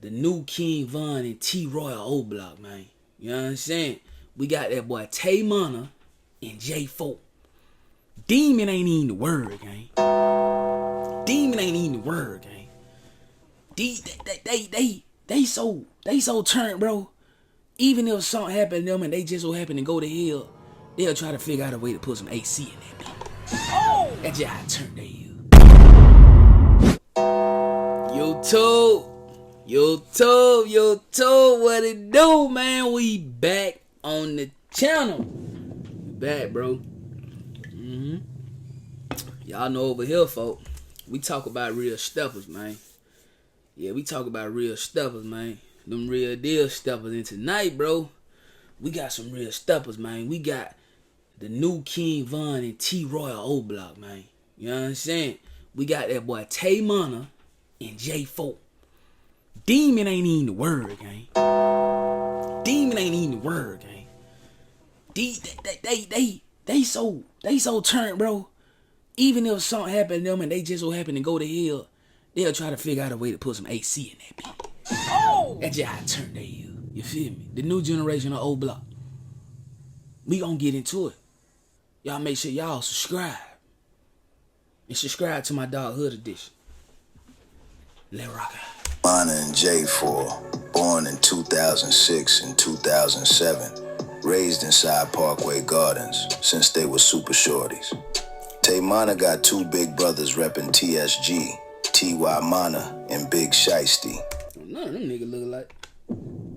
the new King Von and T. Royal Oblock, man. You know what I'm saying? We got that boy Tae Munna and J4. Demon ain't even the word, gang. Demon ain't even the word, gang. They so turned, bro. Even if something happened to them and they just so happen to go to hell, they'll try to figure out a way to put some AC in that bitch. Oh! That's just how turned they is. Yo, what it do, man? We back on the channel. Back, bro. Y'all know over here, folk, we talk about real steppers, man. Yeah, we talk about real steppers, man. Them real deal steppers. And tonight, bro, we got some real steppers, man. We got the new King Von and T. Royal Oblock, man. You know what I'm saying? We got that boy Tae Munna and J4. Demon ain't even the word, gang. Demon ain't even the word, gang. They so turned, bro. Even if something happened to them and they just so happen to go to hell, they'll try to figure out a way to put some AC in that bitch. Oh! That's just how turned they is. You feel me? The new generation of Oblock. We gonna get into it. Y'all make sure y'all subscribe. And subscribe to my Dog Hood Edition. Let rock out. Munna and J4, born in 2006 and 2007, raised inside Parkway Gardens since they were super shorties. Tae Munna got two big brothers reppin' TSG, T.Y. Munna and Big Shiesty. None of them niggas look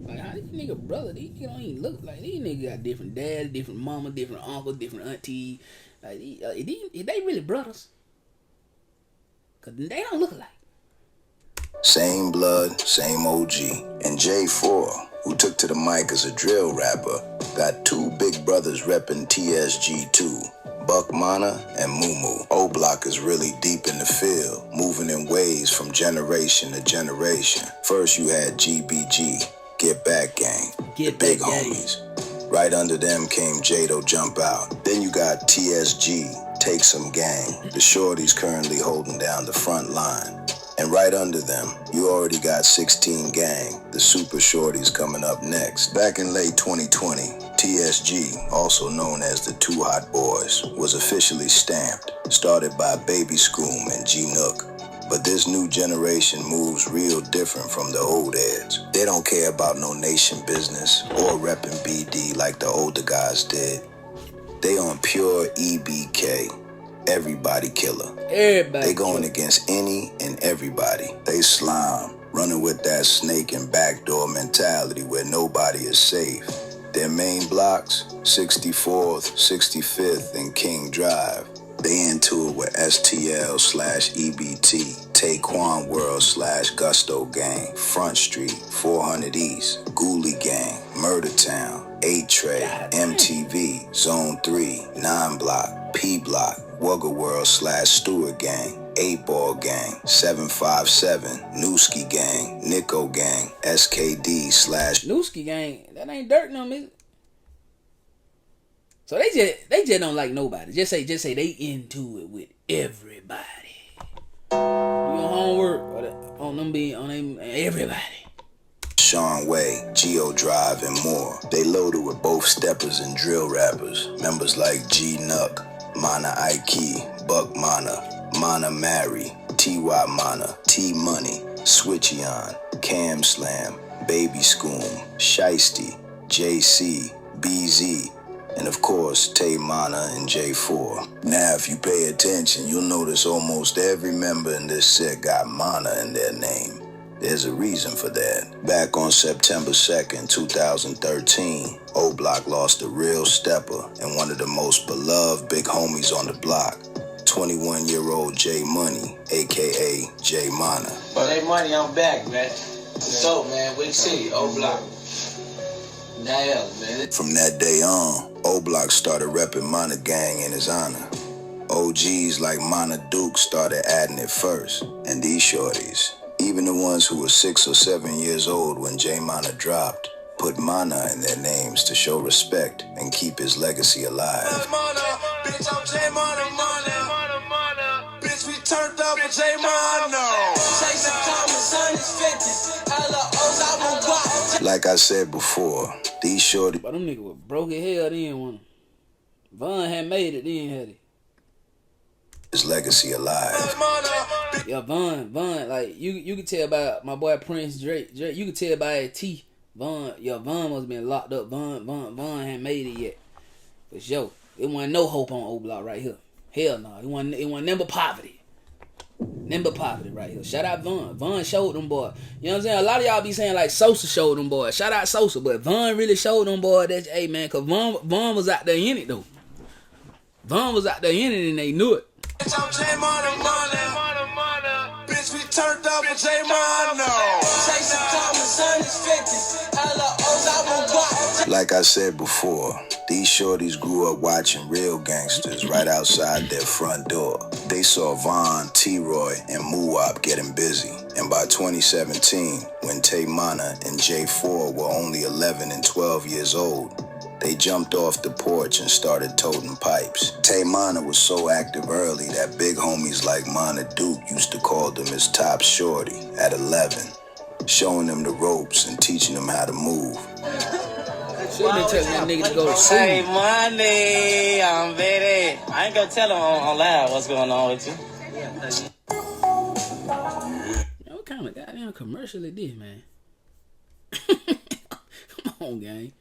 like how these nigga brother, these niggas don't even look like. These niggas got different dads, different mama, different uncle, different auntie. Like, they really brothers? Cause they don't look alike. Same blood, same OG. And J4, who took to the mic as a drill rapper, got two big brothers reppin' TSG too, Buck Munna and Moo. Oblock is really deep in the field, moving in ways from generation to generation. First you had GBG, Get Back Gang, the big homies. Right under them came Jado Jump Out. Then you got TSG, Take Some Gang, the shorties currently holding down the front line. And right under them, you already got 16 Gang, the super shorties coming up next. Back in late 2020, TSG, also known as the Two Hot Boys, was officially stamped, started by Baby Scoom and G Nook. But this new generation moves real different from the old heads. They don't care about no nation business or reppin' BD like the older guys did. They on pure EBK. Everybody killer. They going against any and everybody. They slime, running with that snake and backdoor mentality where nobody is safe. Their main blocks, 64th, 65th, and King Drive. They into it with STL/EBT, Taekwon World/Gusto Gang, Front Street, 400 East, Ghoulie Gang, Murder Town, 8-Tray, MTV, Zone 3, 9 Block, P Block, Wugger World/Stewart Gang, 8-Ball Gang, 757, Newski Gang, Nico Gang, SKD/ Newski Gang, that ain't dirt no me. So they just don't like nobody. Just say they into it with everybody. Do your homework on them everybody. Sean Way, Geo Drive, and more. They loaded with both steppers and drill rappers. Members like G Nuck, Mana Ike, Buck Munna, Mana Mary, T.Y. Munna, T Money, Switchion, Cam Slam, Baby Scoom, Shiesty, JC, BZ, and of course Tae Munna and J4. Now if you pay attention, you'll notice almost every member in this set got Munna in their name. There's a reason for that. Back on September 2nd, 2013, Oblock lost a real stepper and one of the most beloved big homies on the block, 21-year-old J Money, a.k.a. J Munna. Well, hey, Money, I'm back, man. So, man, Wake City, Oblock. Man. From that day on, Oblock started repping Munna Gang in his honor. OGs like Mana Duke started adding it first, and these shorties, even the ones who were 6 or 7 years old when J Munna dropped, put Munna in their names to show respect and keep his legacy alive. Bitch, I'm J Munna. Bitch, we turned up with J Munna. Chasing commas, son is 50. Hella Like I said before, these shorties. But them niggas was broke as hell then when Von had made it then, had it. His legacy alive. Yeah, Von, like you could tell by my boy Prince Drake, you could tell by his teeth. Von must have been locked up. Von hadn't made it yet. But yo, it wasn't no hope on Oblock right here. Hell no, it wasn't number poverty. Number poverty right here. Shout out Von. Von showed them boy. You know what I'm saying? A lot of y'all be saying like Sosa showed them boy. Shout out Sosa, but Von really showed them boy that, hey man, cause Von was out there in it though. Von was out there in it and they knew it. Bitch, I'm Tae Munna. Bitch, we turned up with Tae Munna. Chasing commas, honey's 50s. LOs, I won't watch. Like I said before, these shorties grew up watching real gangsters right outside their front door. They saw Von, T-Roy, and Muwop getting busy. And by 2017, when Tae Munna and J4 were only 11 and 12 years old, they jumped off the porch and started toting pipes. Tae Munna was so active early that big homies like Mana Duke used to call them his top shorty at 11, showing them the ropes and teaching them how to move. Should've been telling that nigga to go to Hey, sleep. money, I'm ready. I ain't gonna tell him on live what's going on with you. Man, what kind of goddamn commercial it did, man? Come on, gang.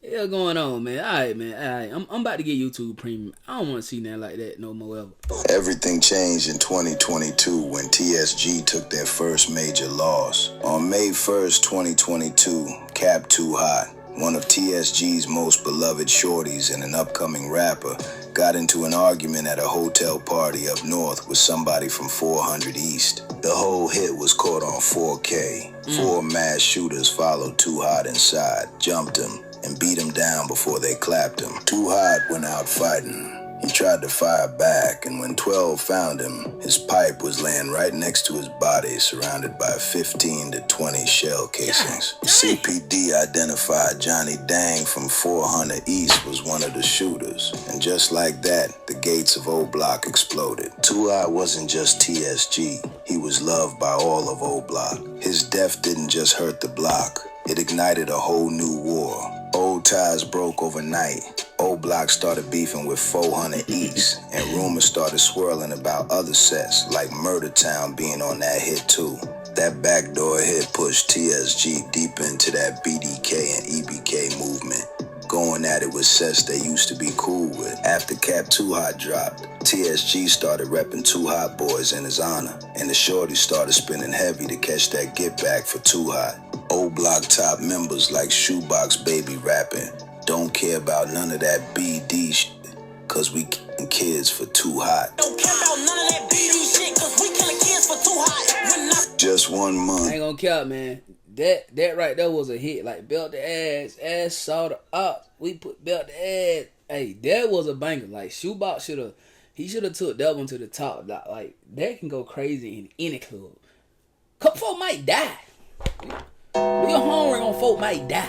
Hell going on, man. Alright, man. Alright. I'm about to get YouTube Premium. I don't want to see nothing like that no more ever. Everything changed in 2022 when TSG took their first major loss. On May 1st, 2022, Cap Too Hot, one of TSG's most beloved shorties and an upcoming rapper, got into an argument at a hotel party up north with somebody from 400 East. The whole hit was caught on 4K. 4 mass shooters followed Too Hot inside, jumped him, and beat him down before they clapped him. Too Hot went out fighting. He tried to fire back, and when 12 found him, his pipe was laying right next to his body, surrounded by 15 to 20 shell casings. CPD identified Johnny Dang from 400 East was one of the shooters, and just like that, the gates of Oblock exploded. Too Hot wasn't just TSG, he was loved by all of Oblock. His death didn't just hurt the block, it ignited a whole new war. Old ties broke overnight. Oblock started beefing with 400 East, and rumors started swirling about other sets, like Murder Town being on that hit too. That backdoor hit pushed TSG deep into that BDK and EBK movement, going at it with sets they used to be cool with. After Cap Too Hot dropped, TSG started repping Too Hot Boys in his honor, and the shorties started spinning heavy to catch that get back for Too Hot. Oblock top members like Shoebox Baby rapping, don't care about none of that BD shit, cause we killing kids for Too Hot. Don't care about none of that BD shit, cause we killing kids for Too Hot. Just 1 month. I ain't gonna count, man. That right there was a hit. Like belt the ass saw the up. We put belt the ass. Hey, that was a banger. Like Shoebox should have took that one to the top. Like that can go crazy in any club. Couple folk might die. We a home run on folk might die.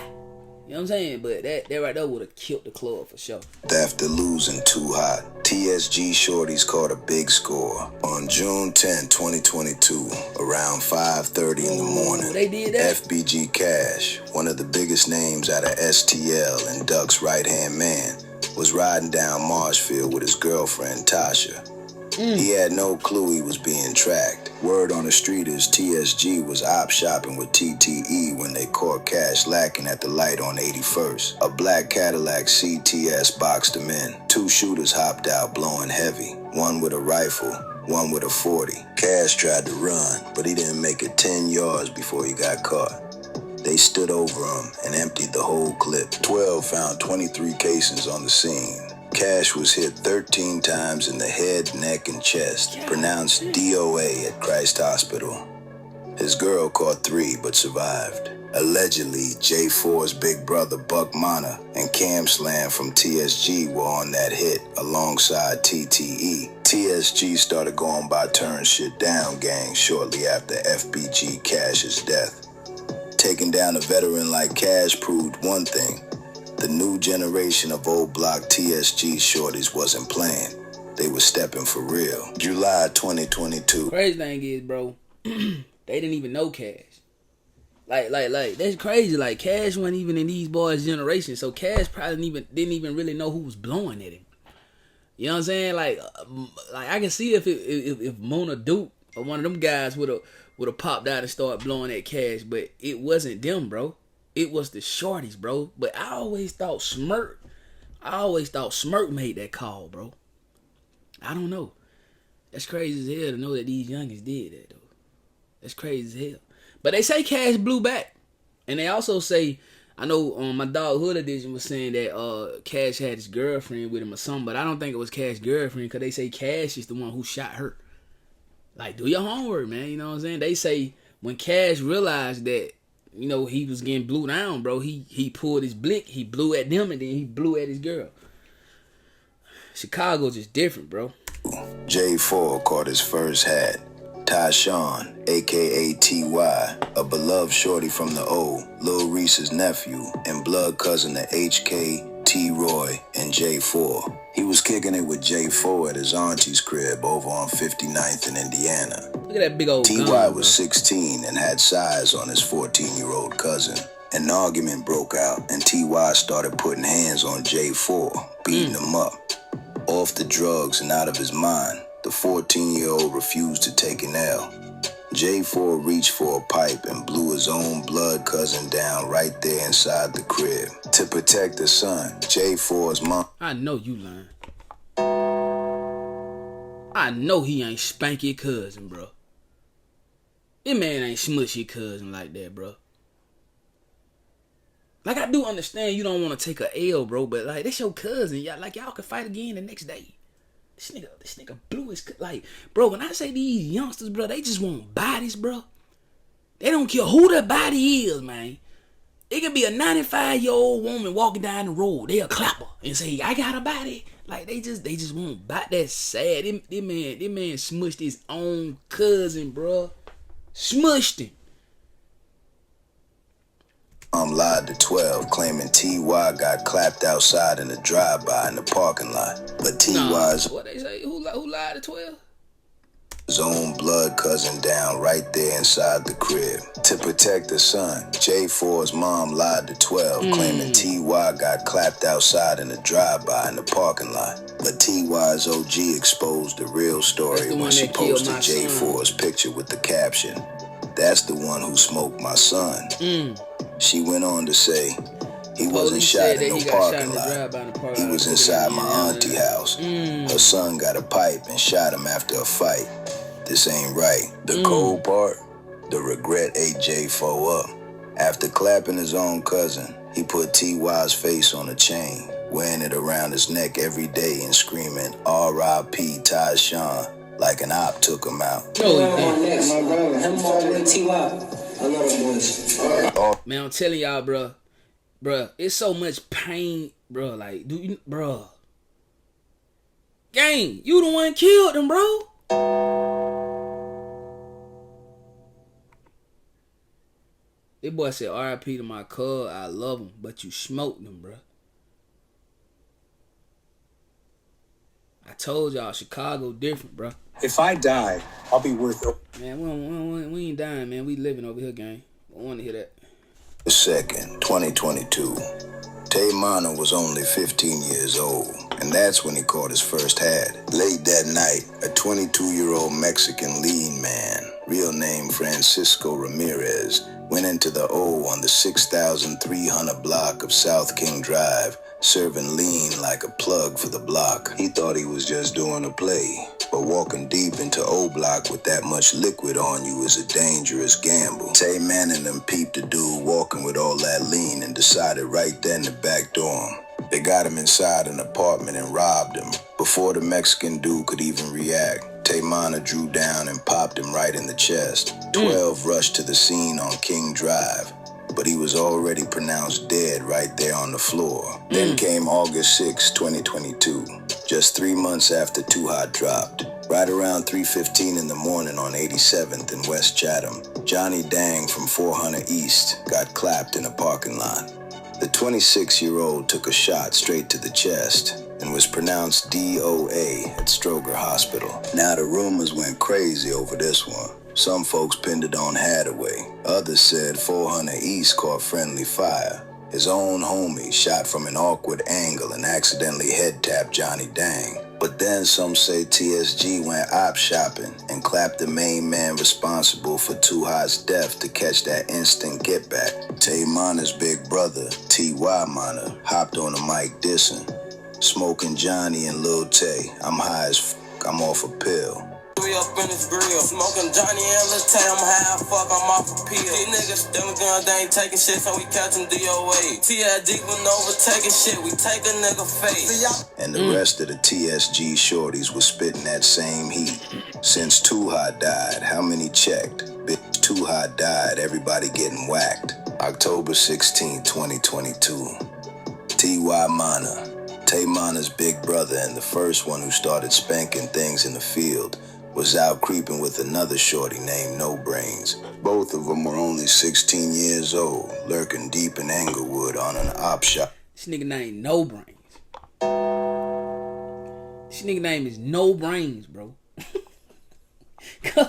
You know what I'm saying? But that right there would have killed the club for sure. After losing Too Hot, TSG shorties caught a big score. On June 10, 2022, around 5:30 in the morning, they did that? FBG Cash, one of the biggest names out of STL and Duck's right-hand man, was riding down Marshfield with his girlfriend Tasha. He had no clue he was being tracked. Word on the street is TSG was op shopping with TTE when they caught Cash lacking at the light on 81st. A black Cadillac CTS boxed him in. 2 shooters hopped out blowing heavy, one with a rifle, one with a 40. Cash tried to run, but he didn't make it 10 yards before he got caught. They stood over him and emptied the whole clip. 12 found 23 casings on the scene. Cash was hit 13 times in the head, neck, and chest, pronounced DOA at Christ Hospital. His girl caught 3 but survived. Allegedly, J4's big brother Buck Mana and Cam Slam from TSG were on that hit alongside TTE. TSG started going by turn shit down gang shortly after FBG Cash's death. Taking down a veteran like Cash proved one thing. The new generation of Oblock TSG shorties wasn't playing. They were stepping for real. July 2022. Crazy thing is, bro, they didn't even know Cash. Like that's crazy. Like Cash wasn't even in these boys' generation, so Cash probably didn't even really know who was blowing at him. You know what I'm saying? Like I can see if Mona Duke or one of them guys would have popped out and started blowing at Cash, but it wasn't them, bro. It was the shorties, bro. But I always thought Smirk made that call, bro. I don't know. That's crazy as hell to know that these youngins did that, though. That's crazy as hell. But they say Cash blew back. And they also say, I know my dog Hood Edition was saying that Cash had his girlfriend with him or something, but I don't think it was Cash's girlfriend because they say Cash is the one who shot her. Like, do your homework, man. You know what I'm saying? They say when Cash realized that, you know, he was getting blew down, bro, he pulled his blick, he blew at them, and then he blew at his girl. Chicago just different, bro. J4 caught his first hat. Tyshawn, a.k.a. T.Y., a beloved shorty from the O, Lil Reese's nephew, and blood cousin to H.K., T-Roy, and J4. He was kicking it with J4 at his auntie's crib over on 59th in Indiana. Look at that big old T.Y. gun, was 16 and had size on his 14-year-old cousin. An argument broke out, and T.Y. started putting hands on J4, beating him up. Off the drugs and out of his mind, the 14-year-old refused to take an L. J4 reached for a pipe and blew his own blood cousin down right there inside the crib. To protect the son, J4's mom... I know you lying. I know he ain't spank your cousin, bro. This man ain't smush your cousin like that, bro. Like, I do understand you don't want to take a L, bro, but, like, that's your cousin. Y'all can fight again the next day. This nigga blew his... Like, bro, when I say these youngsters, bro, they just want bodies, bro. They don't care who the body is, man. It could be a 95-year-old woman walking down the road. They'll clap her and say, I got a body. Like, they just want body. That's sad. This man smushed his own cousin, bro. Smushed him. Lied to 12, claiming T.Y. got clapped outside in the drive-by in the parking lot. But T.Y.'s... What they say? Who lied to 12? His own blood cousin down right there inside the crib. To protect the son, J4's mom lied to 12, claiming T.Y. got clapped outside in the drive-by in the parking lot. But T.Y.'s OG exposed the real story when she posted J4's picture with the caption, "That's the one who smoked my son." She went on to say, he wasn't shot in no parking lot. He was inside my auntie house. Her son got a pipe and shot him after a fight. This ain't right. The cold part, the regret ate J4 up. After clapping his own cousin, he put T.Y.'s face on a chain, wearing it around his neck every day and screaming, R.I.P. Tyshawn, like an op took him out. Man, I'm telling y'all, bro, it's so much pain, bro. Like, bro, gang, you the one killed him, bro. This boy said, R.I.P. to my cuz, I love him, but you smoked him, bro. I told y'all, Chicago different, bro. If I die, I'll be worth it. Man, we ain't dying, man. We living over here, gang. I want to hear that. The 2nd, 2022. Tae Munna was only 15 years old, and that's when he caught his first hat. Late that night, a 22-year-old Mexican lean man, real name Francisco Ramirez, went into the O on the 6,300 block of South King Drive, serving lean like a plug for the block. He thought he was just doing a play, but walking deep into Oblock with that much liquid on you is a dangerous gamble. Tae Munna and them peeped the dude walking with all that lean and decided right then to backdoor him. They got him inside an apartment and robbed him. Before the Mexican dude could even react, Tae Munna drew down and popped him right in the chest. 12 rushed to the scene on King Drive, but he was already pronounced dead right there on the floor. Then came August 6, 2022, just 3 months after Too Hot dropped. Right around 3:15 in the morning on 87th in West Chatham, Johnny Dang from 400 East got clapped in a parking lot. The 26-year-old took a shot straight to the chest and was pronounced DOA at Stroger Hospital. Now the rumors went crazy over this one. Some folks pinned it on Hathaway. Others said 400 East caught friendly fire. His own homie shot from an awkward angle and accidentally head-tapped Johnny Dang. But then some say TSG went op shopping and clapped the main man responsible for Too Hot's death to catch that instant get back. Tae Munna's big brother, T.Y. Munna, hopped on the mic dissing. Smoking Johnny and Lil Tay. I'm high as I'm off a pill. We up in this grill, smoking Johnny and Lil Tay, I'm high as fuck, I'm off a pill. These niggas stealing guns, they ain't taking shit, so we catch them DOA. TSG went over taking shit, we take a nigga face. And the rest of the TSG shorties was spitting that same heat. Since Too Hot died, how many checked? Bitch, Too Hot died, everybody getting whacked. October 16, 2022. T.Y. Munna, Tae Munna's big brother and the first one who started spanking things in the field, was out creeping with another shorty named No Brains. Both of them were only 16 years old, lurking deep in Inglewood on an op shop. This nigga name No Brains. This nigga name is No Brains, bro. Cause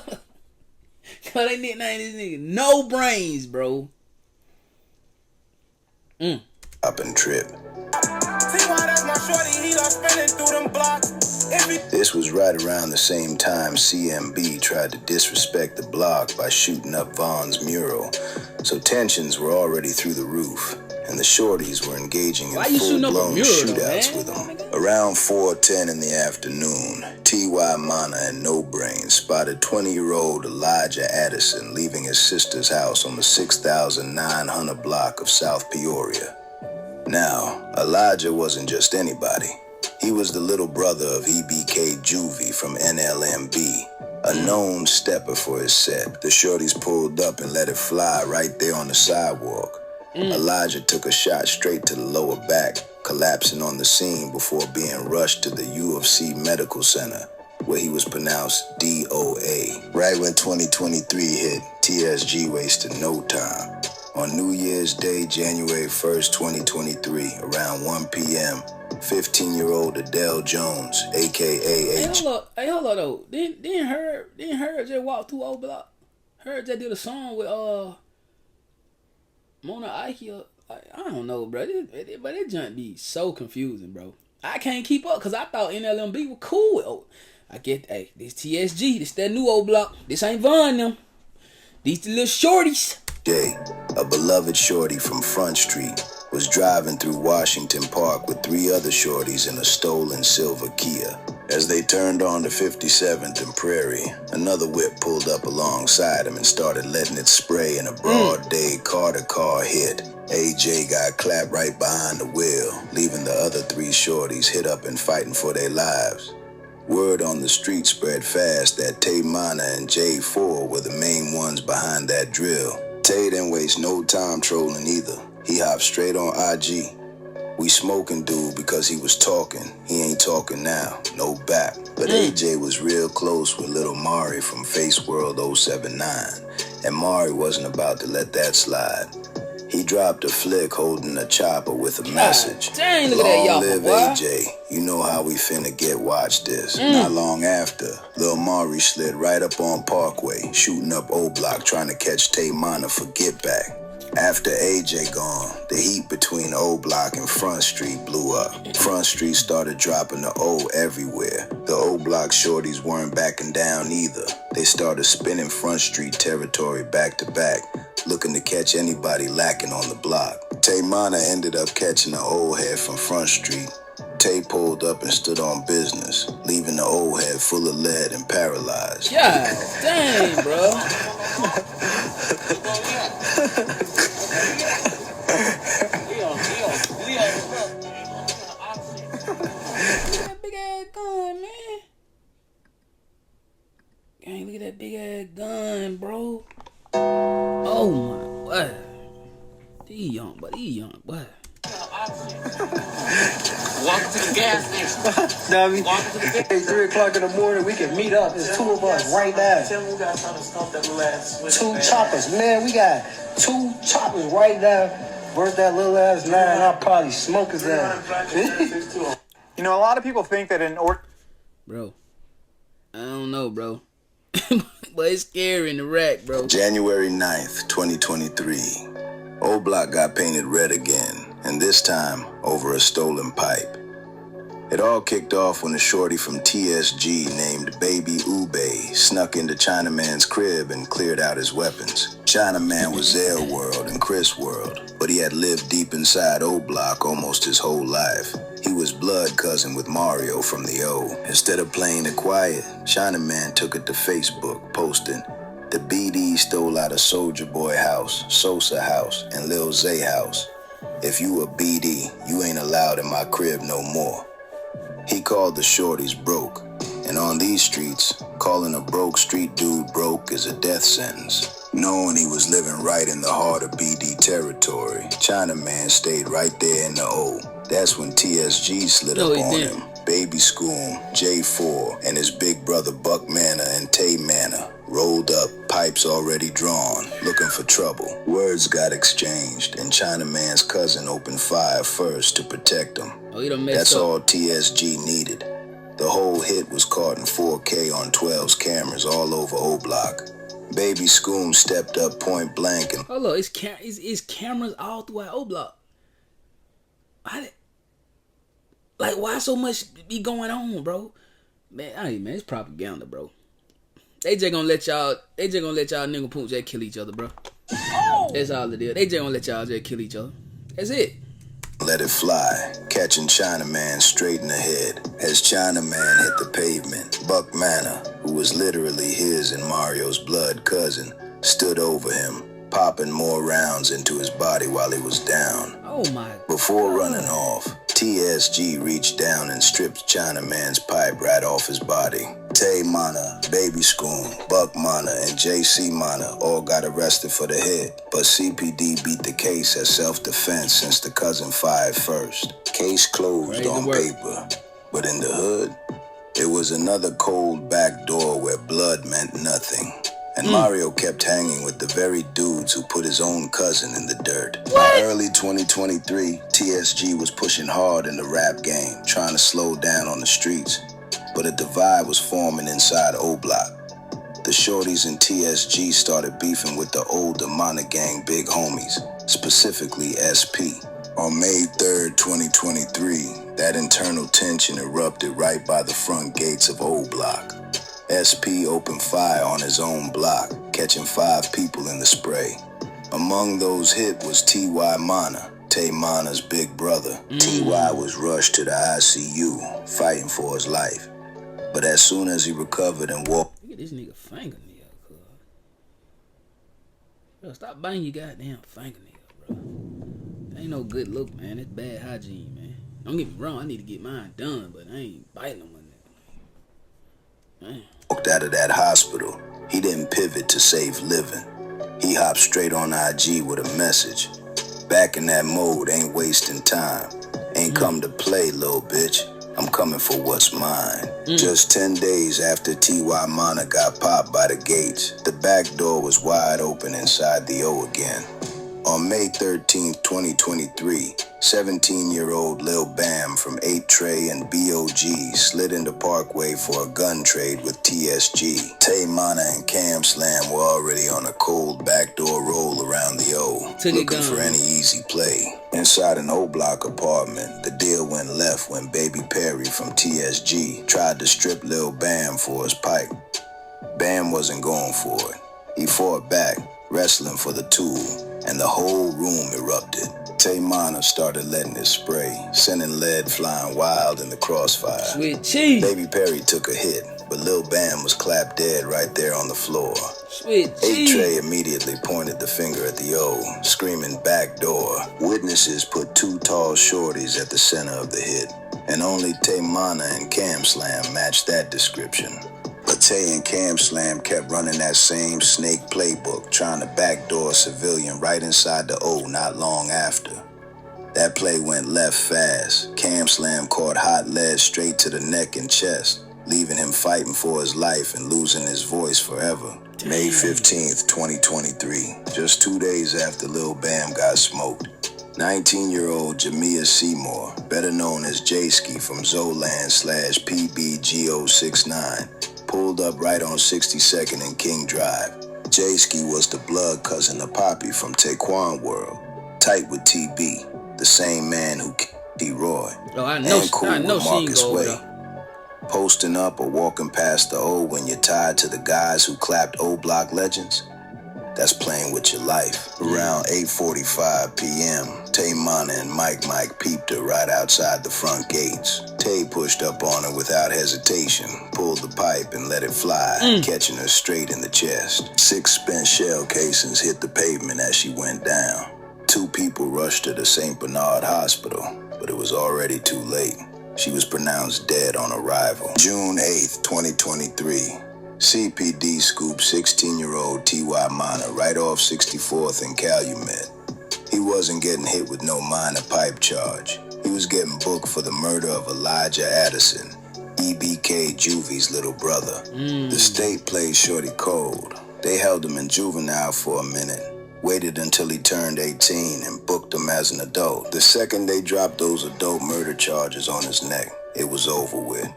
they nickname this nigga No Brains, bro. Up and trip. This was right around the same time CMB tried to disrespect the block by shooting up Vaughn's mural, so tensions were already through the roof, and the shorties were engaging in full-blown shootouts with them. Around 4:10 in the afternoon, T.Y. Munna and No Brains spotted 20-year-old Elijah Addison leaving his sister's house on the 6,900 block of South Peoria. Now, Elijah wasn't just anybody. He was the little brother of EBK Juvie from NLMB, a known stepper for his set. The shorties pulled up and let it fly right there on the sidewalk. Elijah took a shot straight to the lower back, collapsing on the scene before being rushed to the U of C Medical Center, where he was pronounced DOA. Right when 2023 hit, TSG wasted no time. On New Year's Day, January 1st, 2023, around 1 p.m., 15-year-old Adele Jones, a.k.a. Hey, hold up, though. Didn't Herb just walk through Oblock? Herb just did a song with Mona Ike. I don't know, bro. But it junk be so confusing, bro. I can't keep up because I thought NLMB was cool. I get, this TSG, this that new Oblock. This ain't Von them. These the little shorties. Jay, a beloved shorty from Front Street, was driving through Washington Park with 3 other shorties in a stolen silver Kia. As they turned on to 57th and Prairie, another whip pulled up alongside him and started letting it spray in a broad day car-to-car hit. AJ got clapped right behind the wheel, leaving the other 3 shorties hit up and fighting for their lives. Word on the street spread fast that Tae Munna and J4 were the main ones behind that drill. Tay didn't waste no time trolling either. He hopped straight on IG. We smoking dude because he was talking. He ain't talking now, no back. But AJ was real close with little Mari from Face World 079. And Mari wasn't about to let that slide. He dropped a flick holding a chopper with a message. Dang, look at that Long y'all, live boy. AJ. You know how we finna get, watch this. Not long after, Lil Mari slid right up on Parkway, shooting up Oblock, trying to catch Tae Munna for get back. After AJ gone, the heat between Oblock and Front Street blew up. Front Street started dropping the O everywhere. The Oblock shorties weren't backing down either. They started spinning Front Street territory back to back, looking to catch anybody lacking on the block. Tae Munna ended up catching an old head from Front Street. Tay pulled up and stood on business, leaving the old head full of lead and paralyzed. God dang, bro. That big ass gun, man. Gang, look at that big ass gun, bro. Oh my, what? These young, boy. Walk to the gas station. Dummy. Walk to the gas Hey, 3 o'clock in the morning, we can meet up. There's 2 of us right now. Tell me we got trying to stomp that little ass switch. 2 choppers, man. We got 2 choppers right now. Where's that little ass 9? I'll probably smoke his ass. You know, a lot of people think that in order... Bro, I don't know, bro. But it's scary in the rack, bro. January 9th, 2023. Oblock got painted red again, and this time over a stolen pipe. It all kicked off when a shorty from TSG named Baby Ube snuck into Chinaman's crib and cleared out his weapons. Chinaman was their world and Chris' world, but he had lived deep inside Oblock almost his whole life. He was blood cousin with Mario from the O. Instead of playing it quiet, Chinaman took it to Facebook, posting, "The BD stole out of Soulja Boy house, Sosa house, and Lil Zay house. If you a BD, you ain't allowed in my crib no more." He called the shorties broke, and on these streets, calling a broke street dude broke is a death sentence. Knowing he was living right in the heart of BD territory, Chinaman stayed right there in the O. That's when TSG slid up on him. Baby School, J4, and his big brother Buck Manna and Tae Munna rolled up, pipes already drawn, looking for trouble. Words got exchanged, and Chinaman's cousin opened fire first to protect him. That's all TSG needed. The whole hit was caught in 4K on 12's cameras all over Oblock. Baby School stepped up point blank and... Hold on, it's cameras all throughout Oblock. Why so much be going on, bro? Man, it's propaganda, bro. They just gonna let y'all nigga poop just kill each other, bro. Oh! That's all it is. They just gonna let y'all just kill each other. That's it. Let it fly, catching Chinaman straight in the head. As Chinaman hit the pavement, Buck Manna, who was literally his and Mario's blood cousin, stood over him, popping more rounds into his body while he was down. Oh my! Before running off, TSG reached down and stripped Chinaman's pipe right off his body. Tae Munna, Baby School, Buck Manna, and JC Munna all got arrested for the hit, but CPD beat the case as self-defense since the cousin fired first. Case closed on paper, but in the hood, it was another cold back door where blood meant nothing. And Mario kept hanging with the very dudes who put his own cousin in the dirt. By early 2023, TSG was pushing hard in the rap game, trying to slow down on the streets. But a divide was forming inside Oblock. The shorties in TSG started beefing with the older Mana Gang big homies, specifically SP. On May 3rd, 2023, that internal tension erupted right by the front gates of Oblock. SP opened fire on his own block, catching 5 people in the spray. Among those hit was T.Y. Munna, Tae Munna's big brother. T.Y. was rushed to the ICU, fighting for his life. But as soon as he recovered and walked... Look at this nigga fingernail, cuz. Bro, stop biting your goddamn fingernail, bro. That ain't no good look, man. That's bad hygiene, man. Don't get me wrong, I need to get mine done, but I ain't biting them on that. Man. Walked out of that hospital, he didn't pivot to save living. He hopped straight on IG with a message. Back in that mode, ain't wasting time. Ain't come to play, little bitch. I'm coming for what's mine. Just 10 days after T.Y. Munna got popped by the gates, the back door was wide open inside the O again. On May 13th, 2023, 17-year-old Lil Bam from 8 Trey and BOG slid into Parkway for a gun trade with TSG. Tae Munna and Cam Slam were already on a cold backdoor roll around the O, looking for any easy play. Inside an Oblock apartment, the deal went left when Baby Perry from TSG tried to strip Lil Bam for his pipe. Bam wasn't going for it. He fought back, wrestling for the tool, and the whole room erupted. Tae Munna started letting it spray, sending lead flying wild in the crossfire. Sweet cheese. Baby Perry took a hit, but Lil Bam was clapped dead right there on the floor. Sweet cheese. 8 Trey immediately pointed the finger at the O, screaming back door. Witnesses put 2 tall shorties at the center of the hit, and only Tae Munna and Cam Slam matched that description. But Tae and Cam Slam kept running that same snake playbook, trying to backdoor a civilian right inside the O not long after. That play went left fast. Cam Slam caught hot lead straight to the neck and chest, leaving him fighting for his life and losing his voice forever. Damn. May 15th, 2023, just 2 days after Lil Bam got smoked, 19-year-old Jamia Seymour, better known as J-Ski from Zoland /PBGO69, pulled up right on 62nd and King Drive. J-Ski was the blood cousin of Poppy from Taekwon World, tight with TB, the same man who killed D-Roy, and cool with Marcus Way. Posting up or walking past the O when you're tied to the guys who clapped Oblock legends? That's playing with your life. Around 8:45 p.m., Tae Munna and Mike peeped her right outside the front gates. Tae pushed up on her without hesitation, pulled the pipe and let it fly, catching her straight in the chest. 6 spent shell casings hit the pavement as she went down. 2 people rushed her to St. Bernard Hospital, but it was already too late. She was pronounced dead on arrival. June 8th, 2023. CPD scooped 16-year-old T.Y. Munna right off 64th and Calumet. He wasn't getting hit with no minor pipe charge. He was getting booked for the murder of Elijah Addison, EBK Juvie's little brother. The state played Shorty cold. They held him in juvenile for a minute, waited until he turned 18 and booked him as an adult. The second they dropped those adult murder charges on his neck, it was over with.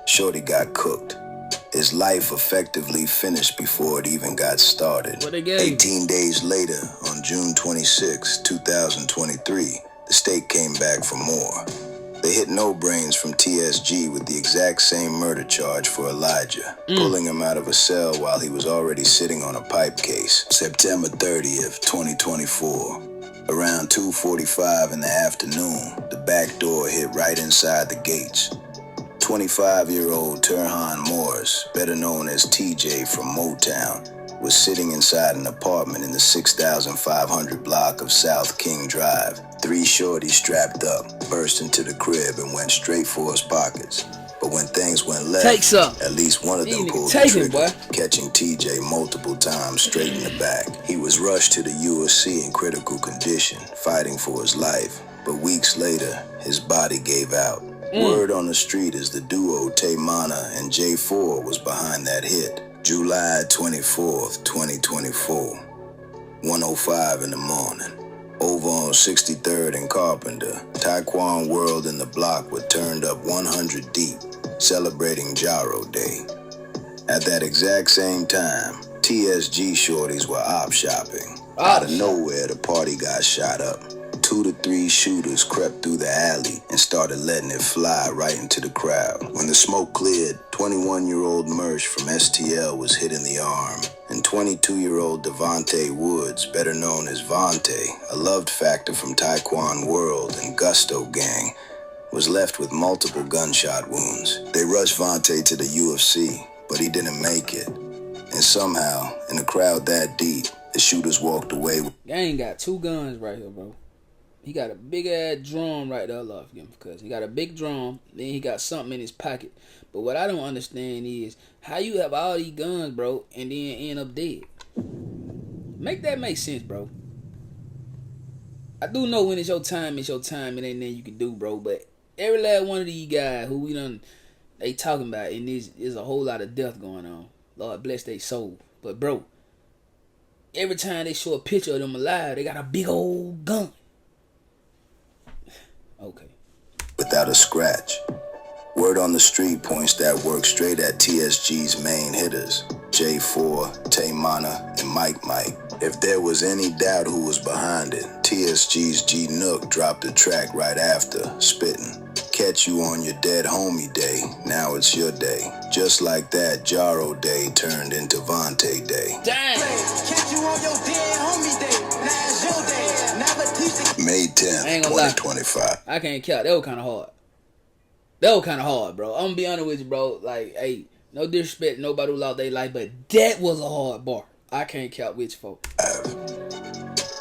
Shorty got cooked. His life effectively finished before it even got started. 18 days later, on June 26, 2023, the state came back for more. They hit No Brains from TSG with the exact same murder charge for Elijah, pulling him out of a cell while he was already sitting on a pipe case. September 30th, 2024. Around 2:45 in the afternoon, the back door hit right inside the gates. 25-year-old Turhan Morris, better known as TJ from Motown, was sitting inside an apartment in the 6,500 block of South King Drive. 3 shorties strapped up, burst into the crib and went straight for his pockets. But when things went left, at least one of them pulled the trigger, catching TJ multiple times straight in the back. He was rushed to the USC in critical condition, fighting for his life. But weeks later, his body gave out. Word on the street is the duo Tae Munna and J4 was behind that hit. July 24th, 2024, 1:05 in the morning. Over on 63rd and Carpenter, Taekwon World and the block were turned up 100 deep, celebrating Jaro Day. At that exact same time, TSG shorties were op shopping. Out of nowhere, the party got shot up. 2 to 3 shooters crept through the alley and started letting it fly right into the crowd. When the smoke cleared, 21-year-old Mersh from STL was hit in the arm, and 22-year-old Devontae Woods, better known as Vontae, a loved factor from Taekwon World and Gusto Gang, was left with multiple gunshot wounds. They rushed Vontae to the UFC, but he didn't make it. And somehow, in a crowd that deep, the shooters walked away. Gang got 2 guns right here, bro. He got a big ass drum right there, love him, because he got a big drum, then he got something in his pocket. But what I don't understand is how you have all these guns, bro, and then end up dead. Make that make sense, bro. I do know when it's your time, it ain't nothing you can do, bro. But every last one of these guys who they talking about, and there's a whole lot of death going on. Lord bless their soul. But bro, every time they show a picture of them alive, they got a big old gun. Okay. Without a scratch. Word on the street points that work straight at TSG's main hitters, J4, Tae Munna, and Mike. If there was any doubt who was behind it, TSG's G Nook dropped the track right after, spitting. Catch you on your dead homie day, now it's your day. Just like that, Jaro Day turned into Vontae Day. Dang! Catch you on your dead homie day, now it's your day. Never teach it. May 10th, 2025. I can't count. That was kind of hard. Bro. I'm gonna be honest with you, bro. Like, hey, no disrespect, nobody who lost their life, but that was a hard bar. I can't count with you, folks.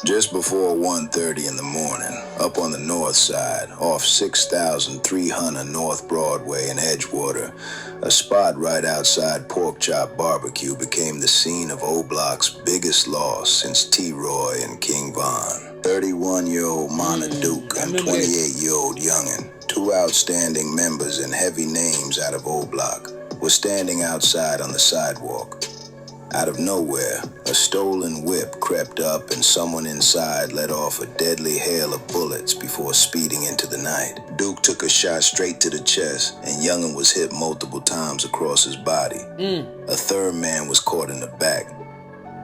Just before 1:30 in the morning, up on the north side, off 6,300 North Broadway in Edgewater, a spot right outside Pork Chop Barbecue became the scene of Oblock's biggest loss since T-Roy and King Von. 31-year-old Mana Duke and 28-year-old Youngin, 2 outstanding members and heavy names out of Oblock, were standing outside on the sidewalk. Out of nowhere, a stolen whip crept up and someone inside let off a deadly hail of bullets before speeding into the night. Duke took a shot straight to the chest and Youngin was hit multiple times across his body. A third man was caught in the back.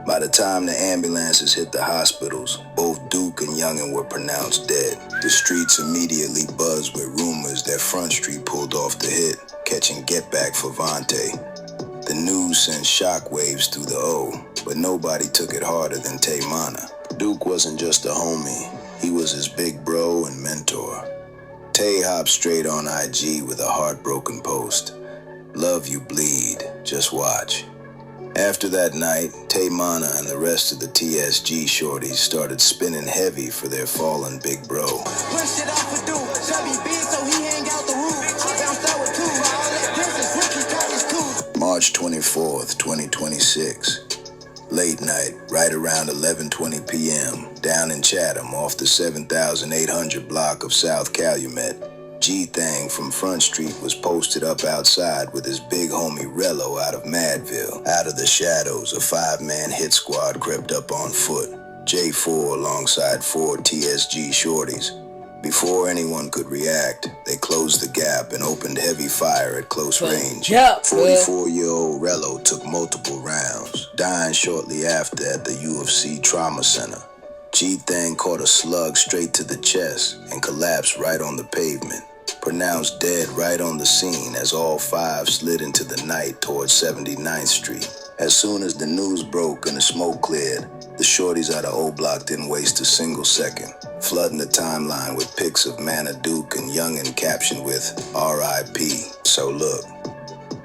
By the time the ambulances hit the hospitals, both Duke and Youngin were pronounced dead. The streets immediately buzzed with rumors that Front Street pulled off the hit, catching Get Back for Vontae. The news sent shockwaves through the O, but nobody took it harder than Tae Munna. Duke wasn't just a homie, he was his big bro and mentor. Tae hopped straight on IG with a heartbroken post. Love you bleed, just watch. After that night, Tae Munna and the rest of the TSG shorties started spinning heavy for their fallen big bro. Push it off for Duke, chubby big so he hang out the roof. I bounced out with two, all that princess rookie got his cool. March 24th, 2026. Late night, right around 11:20 p.m., down in Chatham off the 7,800 block of South Calumet, G-Thang from Front Street was posted up outside with his big homie Rello out of Madville. Out of the shadows, a 5-man hit squad crept up on foot, J4 alongside 4 TSG shorties. Before anyone could react, they closed the gap and opened heavy fire at close range. 44-year-old Rello took multiple rounds, dying shortly after at the UFC Trauma Center. G-Thang caught a slug straight to the chest and collapsed right on the pavement, pronounced dead right on the scene as all 5 slid into the night towards 79th Street. As soon as the news broke and the smoke cleared, the shorties out of Oblock didn't waste a single second, flooding the timeline with pics of Manna Duke and Youngin captioned with R.I.P. So look,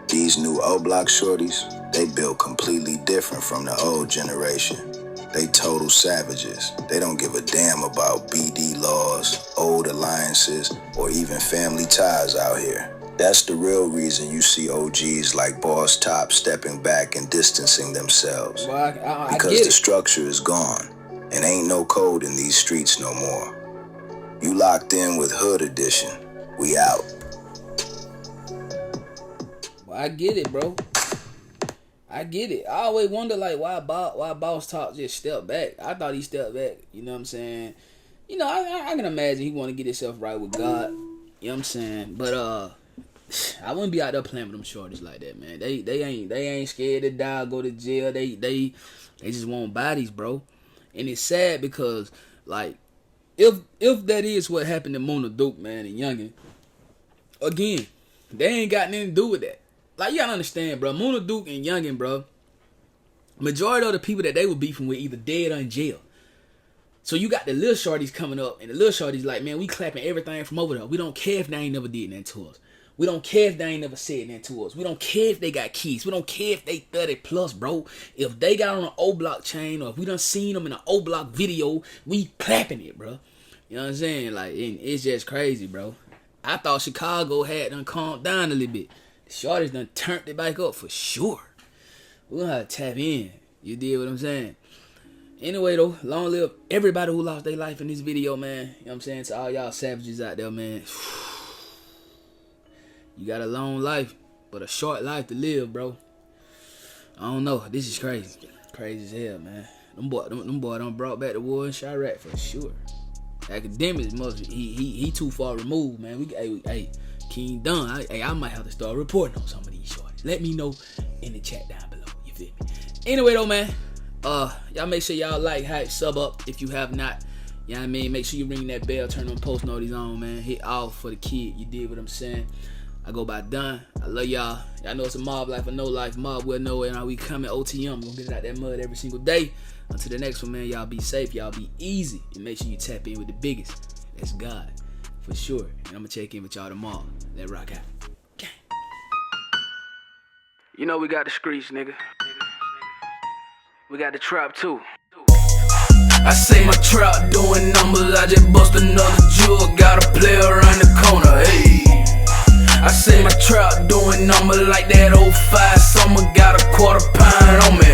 these new Oblock shorties, they built completely different from the old generation. They total savages. They don't give a damn about BD laws, old alliances, or even family ties out here. That's the real reason you see OGs like Boss Top stepping back and distancing themselves. Well, I because get the it. structure is gone, and ain't no code in these streets no more. You locked in with Hood Edition. We out. Well, I get it, bro. I get it. I always wonder, like, why Boss Top just stepped back. I thought he stepped back. You know what I'm saying? You know, I can imagine he want to get himself right with God. You know what I'm saying? But I wouldn't be out there playing with them shorties like that, man. They ain't scared to die, go to jail. They just want bodies, bro. And it's sad because, like, if that is what happened to Munna Duke, man, and Youngin, again, they ain't got nothing to do with that. Like, you gotta understand, bro. Munna Duke and Youngin, bro, majority of the people that they were beefing with either dead or in jail. So you got the little shorties coming up, and the little shorties like, man, we clapping everything from over there. We don't care if they ain't never did nothing to us. We don't care if they ain't never said nothing to us. We don't care if they got keys. We don't care if they 30 plus, bro. If they got on an Oblock chain, or if we done seen them in an Oblock video, we clapping it, bro. You know what I'm saying? Like, it's just crazy, bro. I thought Chicago had done calmed down a little bit. The shorties done turned it back up for sure. We're gonna have to tap in. You deal what I'm saying? Anyway, though, long live everybody who lost their life in this video, man. You know what I'm saying? To all y'all savages out there, man. You got a long life, but a short life to live, bro. I don't know. This is crazy. Crazy as hell, man. Them boy done brought back the war in Chirac for sure. Academics must he too far removed, man. Hey, King Dunn, I might have to start reporting on some of these shorties. Let me know in the chat down below. You feel me? Anyway, though, man. Y'all make sure y'all like, hype, sub up if you have not. You know what I mean? Make sure you ring that bell, turn on post notices on, man. Hit all for the kid. You did what I'm saying. I go by Dunn. I love y'all. Y'all know it's a mob life or no life. Mob will know it. And we coming OTM. We're gonna get it out that mud every single day. Until the next one, man. Y'all be safe. Y'all be easy. And make sure you tap in with the biggest. That's God. For sure. And I'm gonna check in with y'all tomorrow. Let rock out. Gang. You know we got the streets, nigga. We got the trap too. I say my trap doing numbers. I just bust another jewel. Got a player around the corner. Hey. I say my trap doing numbers like that 05 summer. Got a quarter pound on me.